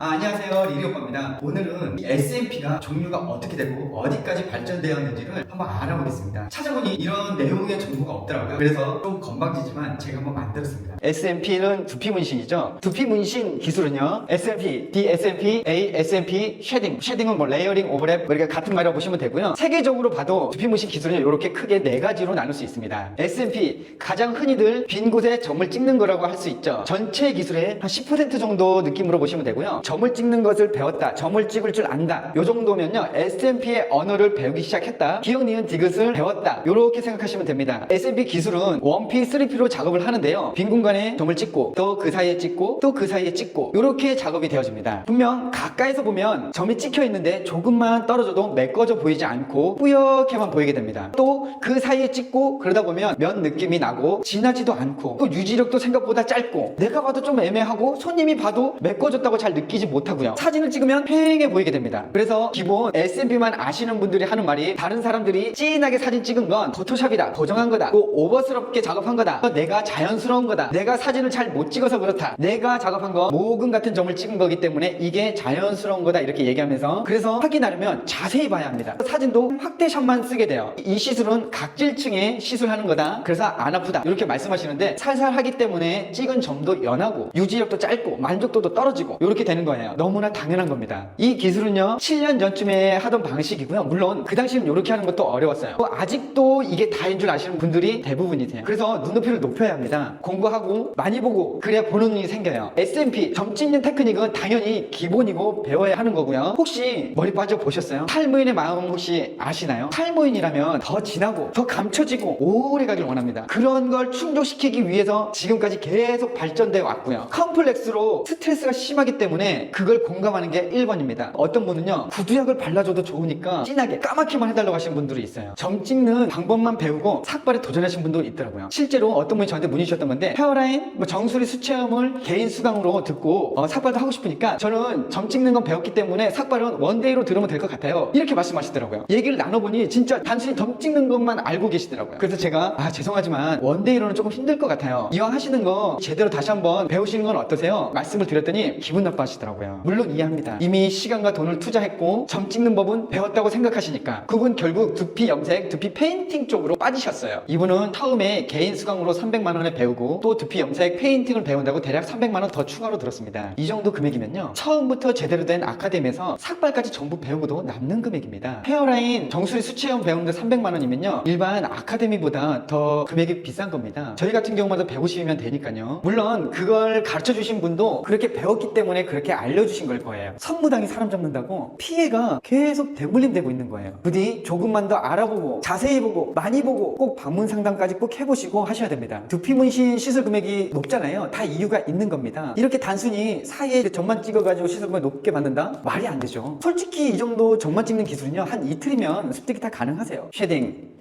안녕하세요. 리리오빠입니다. 오늘은 이 SMP가 종류가 어떻게 되고 어디까지 발전되었는지를 한번 알아보겠습니다. 찾아보니 이런 내용의 정보가 없더라고요. 그래서 좀 건방지지만 제가 한번 만들었습니다. SMP는 두피 문신이죠. 두피 문신 기술은요, SMP, DSMP, ASMP, 쉐딩. 쉐딩은 뭐 레이어링, 오버랩, 이렇게 같은 말이라고 보시면 되고요. 세계적으로 봐도 두피 문신 기술은 이렇게 크게 네 가지로 나눌 수 있습니다. SMP, 가장 흔히들 빈 곳에 점을 찍는 거라고 할 수 있죠. 전체 기술의 한 10% 정도 느낌으로 보시면 되고요. 점을 찍는 것을 배웠다, 점을 찍을 줄 안다, 요 정도면요 SMP의 언어를 배우기 시작했다, 기억, 니은, 디귿을 배웠다, 요렇게 생각하시면 됩니다. SMP 기술은 1P, 3P로 작업을 하는데요, 빈 공간에 점을 찍고 또 그 사이에 찍고 또 그 사이에 찍고 요렇게 작업이 되어집니다. 분명 가까이서 보면 점이 찍혀 있는데 조금만 떨어져도 메꿔져 보이지 않고 뿌옇게만 보이게 됩니다. 또 그 사이에 찍고 그러다 보면 면 느낌이 나고 진하지도 않고, 또 유지력도 생각보다 짧고, 내가 봐도 좀 애매하고 손님이 봐도 메꿔졌다고 잘 느끼지 못하고요. 사진을 찍으면 휑해 보이게 됩니다. 그래서 기본 SMP만 아시는 분들이 하는 말이, 다른 사람들이 진하게 사진 찍은 건 포토샵이다, 보정한 거다, 또 오버스럽게 작업한 거다, 내가 자연스러운 거다, 내가 사진을 잘 못 찍어서 그렇다, 내가 작업한 거 모근 같은 점을 찍은 거기 때문에 이게 자연스러운 거다, 이렇게 얘기하면서, 그래서 확인하려면 자세히 봐야 합니다. 사진도 확대샷만 쓰게 돼요. 이 시술은 각질층에 시술하는 거다, 그래서 안 아프다, 이렇게 말씀하시는데, 살살 하기 때문에 찍은 점도 연하고 유지력도 짧고 만족도도 떨어지고 이렇게 되는 거예요. 너무나 당연한 겁니다. 이 기술은요 7년 전쯤에 하던 방식이고요. 물론 그 당시는 이렇게 하는 것도 어려웠어요. 아직도 이게 다인 줄 아시는 분들이 대부분이세요. 그래서 눈높이를 높여야 합니다. 공부하고 많이 보고 그래야 보는 눈이 생겨요. SMP 점 찍는 테크닉은 당연히 기본이고 배워야 하는 거고요. 혹시 머리 빠져 보셨어요? 탈모인의 마음 혹시 아시나요? 탈모인이라면 더 진하고 더 감춰지고 오래 가길 원합니다. 그런 걸 충족시키기 위해서 지금까지 계속 발전되어 왔고요. 컴플렉스로 스트레스가 심하기 때문에 그걸 공감하는 게 1번입니다. 어떤 분은요 구두약을 발라줘도 좋으니까 진하게 까맣게만 해달라고 하시는 분들이 있어요. 점 찍는 방법만 배우고 삭발에 도전하신 분도 있더라고요. 실제로 어떤 분이 저한테 문의 주셨던 건데, 헤어라인, 정수리 수체험을 개인 수강으로 듣고 삭발도 하고 싶으니까 저는 점 찍는 건 배웠기 때문에 삭발은 원데이로 들으면 될 것 같아요, 이렇게 말씀하시더라고요. 얘기를 나눠보니 진짜 단순히 점 찍는 것만 알고 계시더라고요. 그래서 제가 죄송하지만 원데이로는 조금 힘들 것 같아요, 이왕 하시는 거 제대로 다시 한번 배우시는 건 어떠세요? 말씀을 드렸더니 기분 나빠하시더라고요. 물론 이해합니다. 이미 시간과 돈을 투자했고 점 찍는 법은 배웠다고 생각하시니까. 그분 결국 두피 염색, 두피 페인팅 쪽으로 빠지셨어요. 이분은 처음에 개인 수강으로 300만 원에 배우고 또 두피 염색, 페인팅을 배운다고 대략 300만 원 더 추가로 들었습니다. 이 정도 금액이면요 처음부터 제대로 된 아카데미에서 삭발까지 전부 배우고도 남는 금액입니다. 헤어라인, 정수리 수체험 배우는데 300만 원이면요 일반 아카데미보다 더 금액이 비싼 겁니다. 저희 같은 경우마다 150이면 되니까요. 물론 그걸 가르쳐 주신 분도 그렇게 배웠기 때문에 그렇게 알려주신 걸 거예요. 선무당이 사람 잡는다고 피해가 계속 대물림되고 있는 거예요. 부디 조금만 더 알아보고 자세히 보고 많이 보고 꼭 방문 상담까지 꼭 해보시고 하셔야 됩니다. 두피 문신 시술 금액이 높잖아요. 다 이유가 있는 겁니다. 이렇게 단순히 사이에 점만 찍어가지고 시술 금액 높게 받는다? 말이 안 되죠. 솔직히 이 정도 점만 찍는 기술은요 한 이틀이면 습득이 다 가능하세요.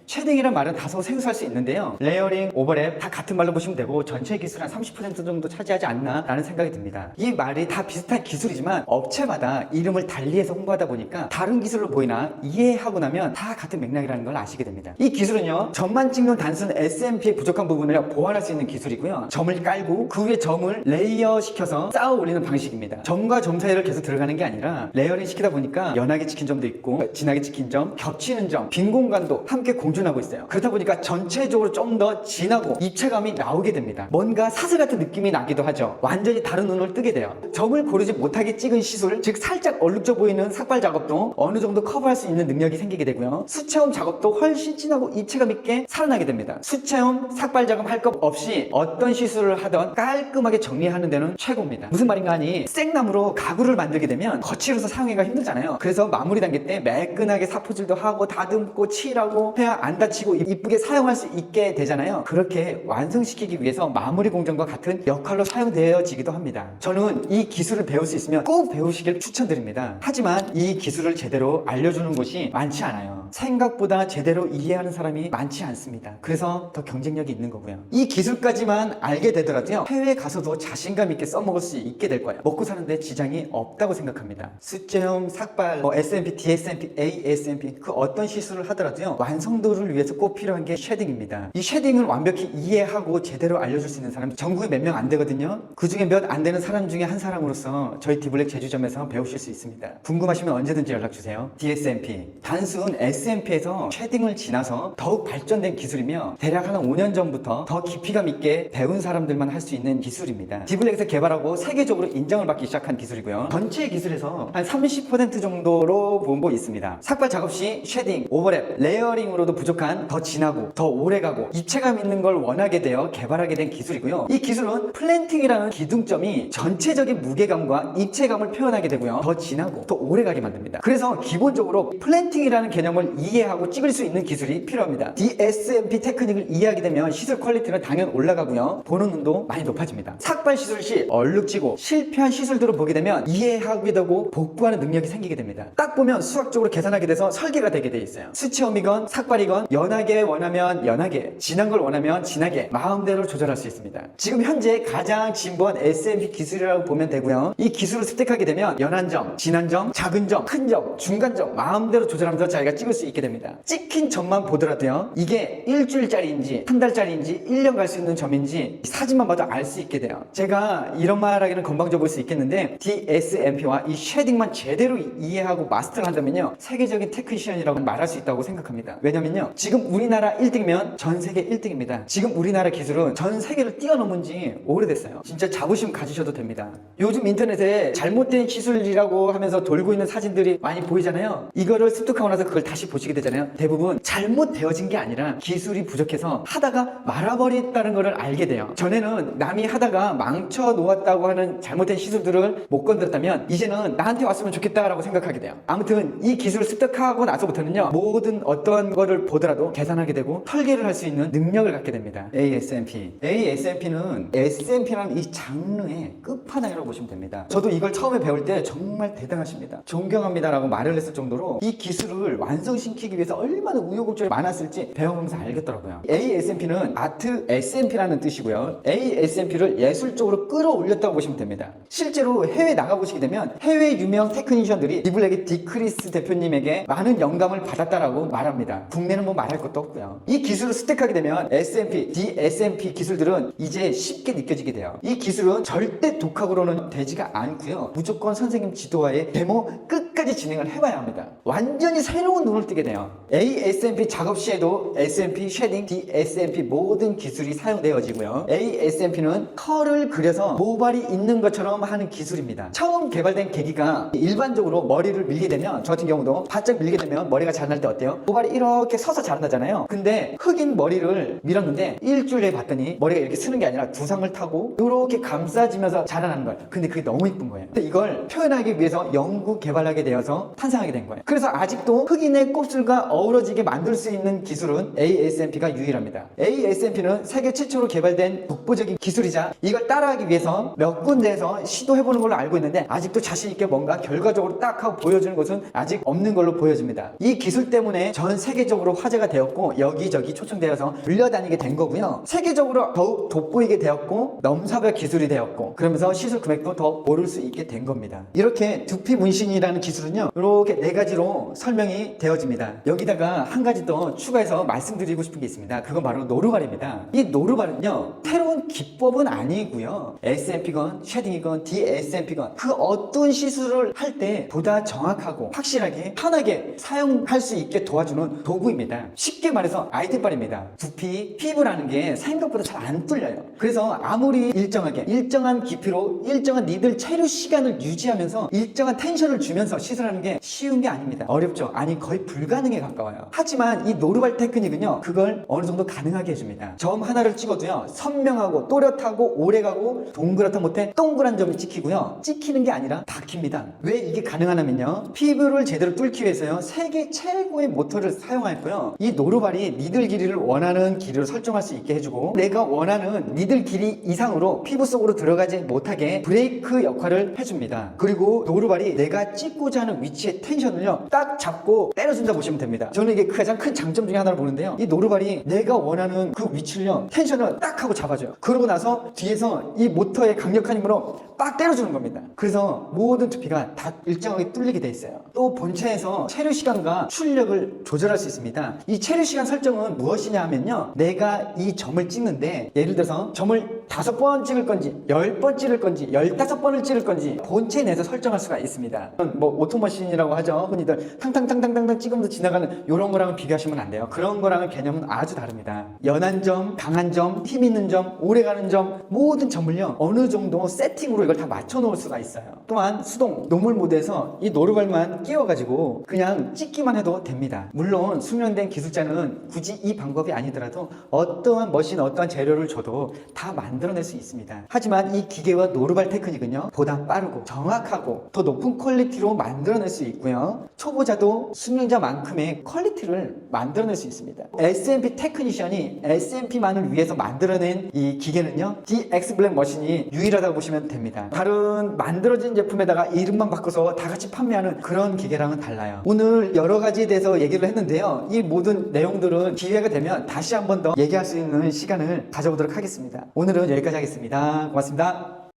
쉐딩이란 말은 다소 생소할 수 있는데요, 레이어링, 오버랩 다 같은 말로 보시면 되고 전체 기술 한 30% 정도 차지하지 않나 라는 생각이 듭니다. 이 말이 다 비슷한 기술이지만 업체마다 이름을 달리해서 홍보하다 보니까 다른 기술로 보이나 이해하고 나면 다 같은 맥락이라는 걸 아시게 됩니다. 이 기술은요 점만 찍는 단순 SMP의 부족한 부분을 보완할 수 있는 기술이고요, 점을 깔고 그 위에 점을 레이어 시켜서 쌓아 올리는 방식입니다. 점과 점 사이를 계속 들어가는 게 아니라 레이어링 시키다 보니까 연하게 찍힌 점도 있고 진하게 찍힌 점, 겹치는 점, 빈 공간도 함께 공존하고 있어요. 그렇다 보니까 전체적으로 좀 더 진하고 입체감이 나오게 됩니다. 뭔가 사슬 같은 느낌이 나기도 하죠. 완전히 다른 눈을 뜨게 돼요. 점을 고르지 못하게 찍은 시술, 즉 살짝 얼룩져 보이는 삭발 작업도 어느 정도 커버할 수 있는 능력이 생기게 되고요, 수체험 작업도 훨씬 진하고 입체감 있게 살아나게 됩니다. 수체험, 삭발 작업 할 것 없이 어떤 시술을 하던 깔끔하게 정리하는 데는 최고입니다. 무슨 말인가 하니, 생나무로 가구를 만들게 되면 거칠어서 사용하기가 힘들잖아요. 그래서 마무리 단계 때 매끈하게 사포질도 하고 다듬고 칠하고 해야 안 다치고 이쁘게 사용할 수 있게 되잖아요. 그렇게 완성시키기 위해서 마무리 공정과 같은 역할로 사용되어지기도 합니다. 저는 이 기술을 배울 수 있으면 꼭 배우시길 추천드립니다. 하지만 이 기술을 제대로 알려주는 곳이 많지 않아요. 생각보다 제대로 이해하는 사람이 많지 않습니다. 그래서 더 경쟁력이 있는 거고요. 이 기술까지만 알게 되더라도요 해외에 가서도 자신감 있게 써먹을 수 있게 될 거예요. 먹고 사는데 지장이 없다고 생각합니다. 수체험, 삭발, SMP, DSMP, ASMP 그 어떤 시술을 하더라도요 완성도를 기술을 위해서 꼭 필요한 게 쉐딩입니다. 이 쉐딩을 완벽히 이해하고 제대로 알려줄 수 있는 사람이 전국에 몇 명 안 되거든요. 그 중에 몇 안 되는 사람 중에 한 사람으로서 저희 디블랙 제주점에서 배우실 수 있습니다. 궁금하시면 언제든지 연락주세요. DSMP, 단순 SMP에서 쉐딩을 지나서 더욱 발전된 기술이며 대략 한 5년 전부터 더 깊이감 있게 배운 사람들만 할 수 있는 기술입니다. 디블랙에서 개발하고 세계적으로 인정을 받기 시작한 기술이고요. 전체 기술에서 한 30% 정도로 보고 있습니다. 삭발 작업 시 쉐딩, 오버랩, 레이어링으로도 부족한 더 진하고 더 오래가고 입체감 있는 걸 원하게 되어 개발하게 된 기술이고요. 이 기술은 플랜팅이라는 기둥점이 전체적인 무게감과 입체감을 표현하게 되고요. 더 진하고 더 오래가게 만듭니다. 그래서 기본적으로 플랜팅이라는 개념을 이해하고 찍을 수 있는 기술이 필요합니다. DSMP 테크닉을 이해하게 되면 시술 퀄리티는 당연 올라가고요. 보는 눈도 많이 높아집니다. 삭발 시술 시 얼룩지고 실패한 시술들을 보게 되면 이해하게 되고 복구하는 능력이 생기게 됩니다. 딱 보면 수학적으로 계산하게 돼서 설계가 되게 돼 있어요. 수치험이건 삭발이건 연하게 원하면 연하게, 진한 걸 원하면 진하게 마음대로 조절할 수 있습니다. 지금 현재 가장 진보한 SMP 기술이라고 보면 되고요. 이 기술을 습득하게 되면 연한 점, 진한 점, 작은 점, 큰 점, 중간 점 마음대로 조절하면서 자기가 찍을 수 있게 됩니다. 찍힌 점만 보더라도요. 이게 일주일짜리인지 한 달짜리인지 1년 갈 수 있는 점인지 사진만 봐도 알 수 있게 돼요. 제가 이런 말 하기는 건방져 보일 수 있겠는데 DSMP와 이 쉐딩만 제대로 이해하고 마스터를 한다면요. 세계적인 테크니션이라고 말할 수 있다고 생각합니다. 왜냐면요. 지금 우리나라 1등이면 전 세계 1등입니다. 지금 우리나라 기술은 전 세계를 뛰어넘은 지 오래됐어요. 진짜 자부심 가지셔도 됩니다. 요즘 인터넷에 잘못된 기술이라고 하면서 돌고 있는 사진들이 많이 보이잖아요. 이거를 습득하고 나서 그걸 다시 보시게 되잖아요. 대부분 잘못되어진 게 아니라 기술이 부족해서 하다가 말아버렸다는 거를 알게 돼요. 전에는 남이 하다가 망쳐 놓았다고 하는 잘못된 시술들을 못 건드렸다면 이제는 나한테 왔으면 좋겠다라고 생각하게 돼요. 아무튼 이 기술을 습득하고 나서부터는요. 모든 어떤 거를 보더라도 계산하게 되고 설계를 할 수 있는 능력을 갖게 됩니다. ASMP는 SMP라는 이 장르의 끝판왕이라고 보시면 됩니다. 저도 이걸 처음에 배울 때 정말 대단하십니다. 존경합니다라고 말을 했을 정도로 이 기술을 완성시키기 위해서 얼마나 우여곡절이 많았을지 배워보면서 알겠더라고요. ASMP는 아트 SMP라는 뜻이고요. ASMP를 예술적으로 끌어올렸다고 보시면 됩니다. 실제로 해외 나가보시게 되면 해외 유명 테크니션들이 디블랙의 디크리스 대표님에게 많은 영감을 받았다라고 말합니다. 국내는 뭐 말할 것도 없고요. 이 기술을 습득하게 되면 SMP, DSMP 기술들은 이제 쉽게 느껴지게 돼요. 이 기술은 절대 독학으로는 되지가 않고요. 무조건 선생님 지도하에 데모 끝까지 진행을 해봐야 합니다. 완전히 새로운 눈을 뜨게 돼요. ASMP 작업 시에도 SMP, 쉐딩, DSMP 모든 기술이 사용되어지고요. ASMP는 컬을 그려서 모발이 있는 것처럼 하는 기술입니다. 처음 개발된 계기가 일반적으로 머리를 밀게 되면 저 같은 경우도 바짝 밀게 되면 머리가 자랄 때 어때요? 모발이 이렇게 서서 자란다잖아요. 근데 흑인 머리를 밀었는데 일주일에 봤더니 머리가 이렇게 쓰는 게 아니라 두상을 타고 이렇게 감싸지면서 자라나는 거예요. 근데 그게 너무 이쁜 거예요. 근데 이걸 표현하기 위해서 연구 개발하게 되어서 탄생하게 된 거예요. 그래서 아직도 흑인의 곱슬과 어우러지게 만들 수 있는 기술은 ASMP가 유일합니다. ASMP는 세계 최초로 개발된 독보적인 기술이자 이걸 따라하기 위해서 몇 군데에서 시도해보는 걸로 알고 있는데 아직도 자신있게 뭔가 결과적으로 딱 하고 보여주는 것은 아직 없는 걸로 보여집니다. 이 기술 때문에 전 세계적으로 화제가 되었고 여기저기 초청되어서 불려다니게 된 거고요. 세계적으로 더욱 돋보이게 되었고 넘사벽 기술이 되었고 그러면서 시술 금액도 더 오를 수 있게 된 겁니다. 이렇게 두피 문신이라는 기술은요. 이렇게 4가지로 설명이 되어집니다. 여기다가 한 가지 더 추가해서 말씀드리고 싶은 게 있습니다. 그건 바로 노루발입니다. 이 노루발은요. 새로운 기법은 아니고요. SMP건 쉐딩이건 DSMP건 그 어떤 시술을 할 때 보다 정확하고 확실하게 편하게 사용할 수 있게 도와주는 도구입니다. 쉽게 말해서 아이템발입니다. 두피, 피부라는 게 생각보다 잘 안 뚫려요. 그래서 아무리 일정하게 일정한 깊이로 일정한 니들 체류 시간을 유지하면서 일정한 텐션을 주면서 시술하는 게 쉬운 게 아닙니다. 어렵죠? 아니 거의 불가능에 가까워요. 하지만 이 노루발 테크닉은요. 그걸 어느 정도 가능하게 해줍니다. 점 하나를 찍어도요. 선명하고 또렷하고 오래가고 동그랗다 못해 동그란 점이 찍히고요. 찍히는 게 아니라 박힙니다. 왜 이게 가능하냐면요. 피부를 제대로 뚫기 위해서요. 세계 최고의 모터를 사용했고요. 이 노루발이 니들 길이를 원하는 길이로 설정할 수 있게 해주고 내가 원하는 니들 길이 이상으로 피부 속으로 들어가지 못하게 브레이크 역할을 해줍니다. 그리고 노루발이 내가 찍고 치고자 하는 위치의 텐션을요 딱 잡고 때려준다 보시면 됩니다. 저는 이게 가장 큰 장점 중에 하나를 보는데요, 이 노루발이 내가 원하는 그 위치를요 텐션을 딱 하고 잡아줘요. 그러고 나서 뒤에서 이 모터의 강력한 힘으로 빡 때려주는 겁니다. 그래서 모든 두피가 다 일정하게 뚫리게 돼 있어요. 또 본체에서 체류 시간과 출력을 조절할 수 있습니다. 이 체류 시간 설정은 무엇이냐 하면요, 내가 이 점을 찍는데 예를 들어서 점을 5번 찍을 건지 10번 찍을 건지 15번을 찍을 건지 본체 내에서 설정할 수가 있습니다. 뭐 오토머신이라고 하죠. 흔히들 탕탕탕탕탕 찍으면서 지나가는 이런 거랑은 비교하시면 안 돼요. 그런 거랑은 개념은 아주 다릅니다. 연한 점, 강한 점, 힘 있는 점, 오래가는 점, 모든 점을요 어느 정도 세팅으로 이걸 다 맞춰 놓을 수가 있어요. 또한 수동 노멀 모드에서 이 노루발만 끼워가지고 그냥 찍기만 해도 됩니다. 물론 숙련된 기술자는 굳이 이 방법이 아니더라도 어떠한 머신, 어떠한 재료를 줘도 다 만들어낼 수 있습니다. 하지만 이 기계와 노루발 테크닉은요 보다 빠르고 정확하고 더 높은 퀄리티로 만들어낼 수 있고요, 초보자도 숙련자만큼의 퀄리티를 만들어낼 수 있습니다. SMP 테크니션이 SMP만을 위해서 만들어낸 이 기계는요 DX 블랙 머신이 유일하다고 보시면 됩니다. 다른 만들어진 제품에다가 이름만 바꿔서 다 같이 판매하는 그런 기계랑은 달라요. 오늘 여러 가지에 대해서 얘기를 했는데요, 이 모든 내용들은 기회가 되면 다시 한 번 더 얘기할 수 있는 시간을 가져보도록 하겠습니다. 오늘은 여기까지 하겠습니다. 고맙습니다.